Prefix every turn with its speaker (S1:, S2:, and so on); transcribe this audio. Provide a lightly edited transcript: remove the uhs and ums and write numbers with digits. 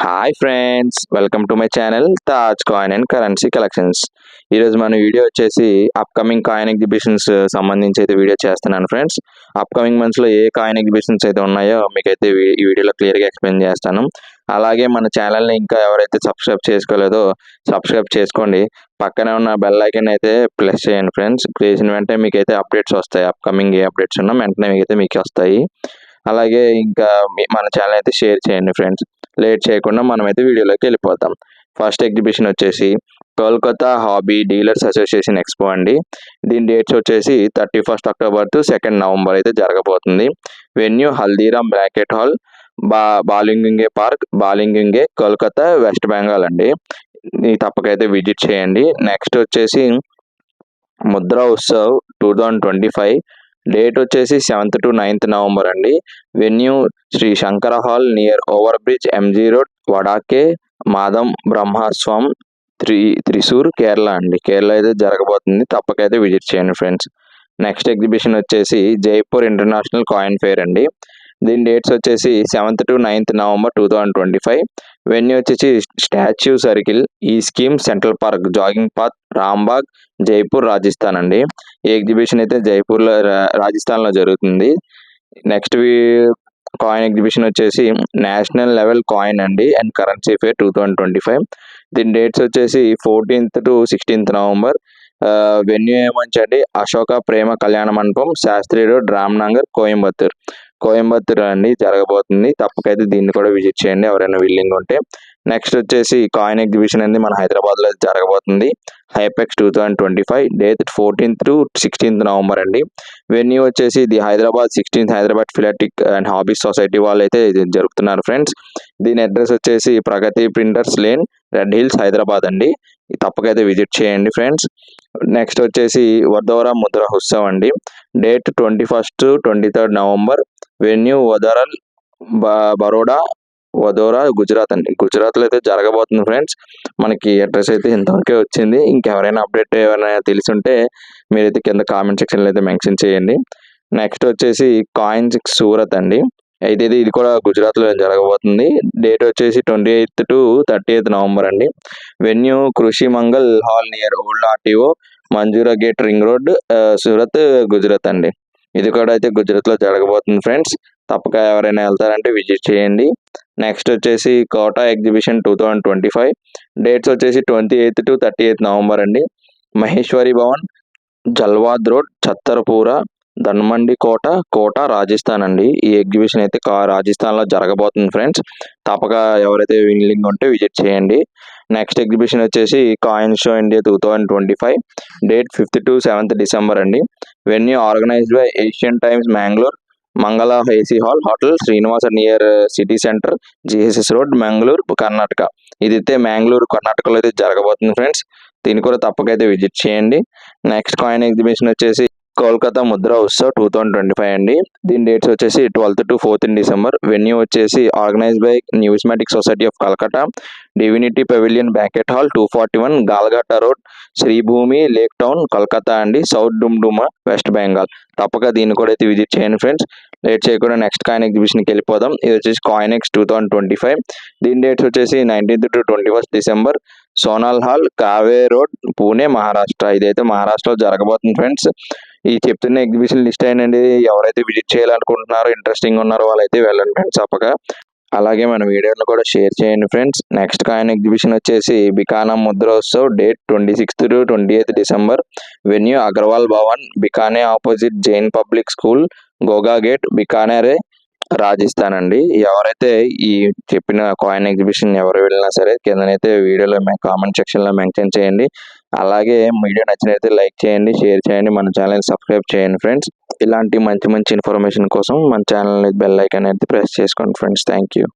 S1: Hi friends, welcome to my channel Taj coin and currency collections. ఈరోజు మన video వచ్చేసి upcoming coin exhibitions సంబంధించి అయితే వీడియో చేస్తున్నాను ఫ్రెండ్స్. అప్కమింగ్ మంత్స్లో ఏ కాయిన్ ఎగ్జిబిషన్స్ అయితే ఉన్నాయో మీకైతే ఈ వీడియోలో క్లియర్గా ఎక్స్ప్లెయిన్ చేస్తాను. అలాగే మన ఛానల్ని ఇంకా ఎవరైతే సబ్స్క్రైబ్ చేసుకోలేదో సబ్స్క్రైబ్ చేసుకోండి. పక్కనే ఉన్న బెల్ ఐకాన్ అయితే ప్రెస్ చేయండి ఫ్రెండ్స్. చేసిన వెంటనే మీకైతే అప్డేట్స్ వస్తాయి. అప్కమింగ్ ఏ అప్డేట్స్ ఉన్నా వెంటనే మీకైతే మీకు వస్తాయి. అలాగే ఇంకా మన ఛానల్ అయితే షేర్ చేయండి ఫ్రెండ్స్. లేట్ చేయకుండా మనమైతే వీడియోలోకి వెళ్ళిపోతాం. ఫస్ట్ ఎగ్జిబిషన్ వచ్చేసి Kolkata hobby dealers association expo అండి. దీని డేట్స్ వచ్చేసి 31 అక్టోబర్ టు 2 నవంబర్ అయితే జరగబోతుంది. Venue Haldiram bracket hall, Ballygunge park, Ballygunge, Kolkata, West Bengal అండి. ఇది తప్పకైతే విజిట్ చేయండి. నెక్స్ట్ వచ్చేసి ముద్రా ఉత్సవ్ 2025, డేట్ వచ్చేసి 7th to 9th నవంబర్ అండి. Venue Shri Shankara hall near over bridge MG road, Vadakke, Madam Brahmaswam, Thrissur, Kerala అండి. కేరళ అయితే జరగబోతుంది. తప్పకైతే విజిట్ చేయండి ఫ్రెండ్స్. నెక్స్ట్ ఎగ్జిబిషన్ వచ్చేసి జైపూర్ ఇంటర్నేషనల్ కాయిన్ ఫేర్ అండి. దీని డేట్స్ వచ్చేసి 7th to 9th November 2025. Venue వచ్చేసి స్టాచ్యూ సర్కిల్, ఈ scheme, central park, jogging path, Rambagh, Jaipur, Rajasthan అండి. ఈ ఎగ్జిబిషన్ అయితే జైపూర్లో రాజస్థాన్లో జరుగుతుంది. నెక్స్ట్ కాయిన్ ఎగ్జిబిషన్ వచ్చేసి నేషనల్ లెవెల్ కాయిన్ అండి అండ్ కరెన్సీ ఫేర్ 2025. దీని డేట్స్ వచ్చేసి 14th to 16th November. Venue ఏమంచండి అశోక ప్రేమ కళ్యాణ మండపం, శాస్త్రి రోడ్, రామ్నగర్, కోయంబత్తూర్ అండి జరగబోతుంది. తప్పకైతే దీన్ని కూడా విజిట్ చేయండి ఎవరైనా విల్లింగ్ ఉంటే. నెక్స్ట్ వచ్చేసి కాయిన్ ఎగ్జిబిషన్ అనేది మన హైదరాబాద్లో జరగబోతుంది. Hypex 2025, date 14th to 16th November అండి. వెన్యూ వచ్చేసి the Hyderabad 16th Hyderabad philatelic and hobbies society వాళ్ళు అయితే జరుపుతున్నారు ఫ్రెండ్స్. దీని అడ్రస్ వచ్చేసి ప్రగతి ప్రింటర్స్ లేన్, రెడ్ హిల్స్, హైదరాబాద్ అండి. తప్పకైతే విజిట్ చేయండి ఫ్రెండ్స్. నెక్స్ట్ వచ్చేసి వదోరా ముద్రా ఉత్సవ్ అండి. Date 21st to 23rd November. Venue వదరల్, బరోడా, వదోరా, గుజరాత్ అండి. గుజరాత్లో అయితే జరగబోతుంది ఫ్రెండ్స్. మనకి అడ్రస్ అయితే ఇంతవరకే వచ్చింది. ఇంకెవరైనా అప్డేట్ ఏమైనా తెలిసి మీరైతే కింద కామెంట్ సెక్షన్లో అయితే మెన్షన్ చేయండి. నెక్స్ట్ వచ్చేసి కాయిన్స్ సూరత్ అండి. అయితే ఇది కూడా గుజరాత్లో జరగబోతుంది. డేట్ వచ్చేసి 28th to 30th నవంబర్ అండి. Venue Krishi Mangal hall near old RTO, Manjura gate, ring road, Surat, Gujarat అండి. ఇది కూడా అయితే గుజరాత్లో జరగబోతుంది ఫ్రెండ్స్. తప్పక ఎవరైనా వెళ్తారంటే విజిట్ చేయండి. నెక్స్ట్ వచ్చేసి కోటా ఎగ్జిబిషన్ 2025, డేట్స్ వచ్చేసి 28th to 30th నవంబర్ అండి. మహేశ్వరి భవన్, జల్వాద్ రోడ్, ఛత్తర్పూరా, ధన్మండి కోట, రాజస్థాన్ అండి. ఈ ఎగ్జిబిషన్ అయితే రాజస్థాన్లో జరగబోతుంది ఫ్రెండ్స్. తప్పక ఎవరైతే విల్లింగ్ ఉంటే విజిట్ చేయండి. నెక్స్ట్ ఎగ్జిబిషన్ వచ్చేసి coin show India 2025, date 5th to 7th December అండి. Venue organised by Asian Times Mangalore, Mangala AC hall, hotel Srinivasa near city centre, GSS road, Mangalore, Karnataka. ఇది అయితే మ్యాంగ్లూరు, కర్ణాటకలో అయితే జరగబోతుంది ఫ్రెండ్స్. దీన్ని కూడా తప్పకైతే విజిట్ చేయండి. నెక్స్ట్ కాయిన్ ఎగ్జిబిషన్ వచ్చేసి కోల్కతా ముద్రా ఉత్సవ్ 2025 అండి. దీని డేట్స్ వచ్చేసి 12th to 14th December. Venue వచ్చేసి organised by numismatic society of Calcutta, divinity pavilion banquet hall, 241 గాల్గట్టా రోడ్, శ్రీభూమి, లేక్ టౌన్, కలకత్తా అండి. సౌత్ డుమ్డుమా, వెస్ట్ బెంగాల్. తప్పక దీన్ని కూడా అయితే విజిట్ చేయండి ఫ్రెండ్స్. లేట్ చేయకుండా నెక్స్ట్ కాయిన్ ఎగ్జిబిషన్కి వెళ్ళిపోదాం. ఇది వచ్చేసి కాయిన్ ఎక్స్ 2025. దీని డేట్స్ వచ్చేసి 19th to 21st December. Sonal hall, Karve road, Pune, Maharashtra. ఇదైతే మహారాష్ట్రలో జరగబోతుంది ఫ్రెండ్స్. ఈ చెప్తున్న ఎగ్జిబిషన్ లిస్ట్ అయినండి. ఎవరైతే విజిట్ చేయాలనుకుంటున్నారో ఇంట్రెస్టింగ్ ఉన్నారో వాళ్ళైతే వెళ్ళండి ఫ్రెండ్స్ తప్పక. అలాగే మన వీడియోని కూడా షేర్ చేయండి ఫ్రెండ్స్. నెక్స్ట్ కాయిన్ ఎగ్జిబిషన్ వచ్చేసి Bikaner Mudrotsav, date 26th to 28th December. Venue Agarwal Bhavan, Bikaner opposite Jain public school, Goga gate, Bikaner, Rajasthan అండి. ఎవరైతే ఈ చెప్పిన కాయిన్ ఎగ్జిబిషన్ ఎవరు వెళ్ళినా సరే కిందనైతే వీడియోలో కామెంట్ సెక్షన్లో మెన్షన్ చేయండి. అలాగే వీడియో నచ్చినైతే లైక్ చేయండి, షేర్ చేయండి, మన ఛానల్ సబ్స్క్రైబ్ చేయండి ఫ్రెండ్స్. ఇలాంటి మంచి ఇన్ఫర్మేషన్ కోసం మన ఛానల్ బెల్ ఐకాన్ అయితే ప్రెస్ చేసుకోండి ఫ్రెండ్స్. Thank you.